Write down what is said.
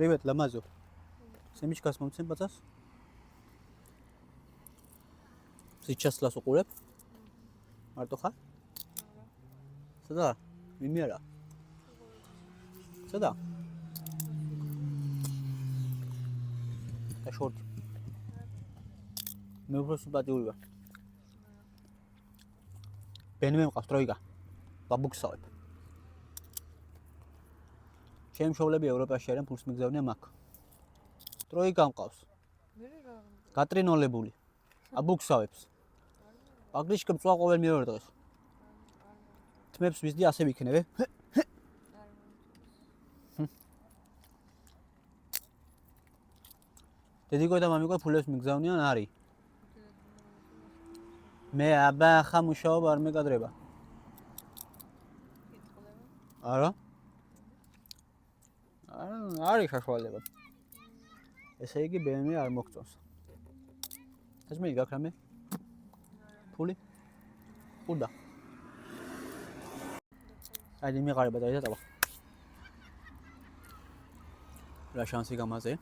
Привет, Ламазо. Семечкას მომცემ ბაცას? Сейчас უყურებ. მარტო ხარ? სადა? მიმი არა. სადა? და შორტი. მე უფრო სიმპათიური ვარ. ბენმე მყავს ტროიკა. ბაბუქსავებ. ჩემი მშობლები ევროპაში არიან, ფულს მიგზავნიან მაგ. ტროიკა მყავს. გატრინოლებული. აბუქსავებს. აგრიშკა მწვა ყოველ მეორე დღეს. თმებს ვიზდი ასე ვიქნები. დედიკო და მამიკო ფულებს მიგზავნიან არის. მე აბა ხა მუშაობა არ მეკადრება. არა? არის საშუალება. ესე იგი BMW არ მოგწონს. ეს მე გაქვს რამე? ფული? უდა. აი მიყარება და იტავა. რა შანსი გამაზე?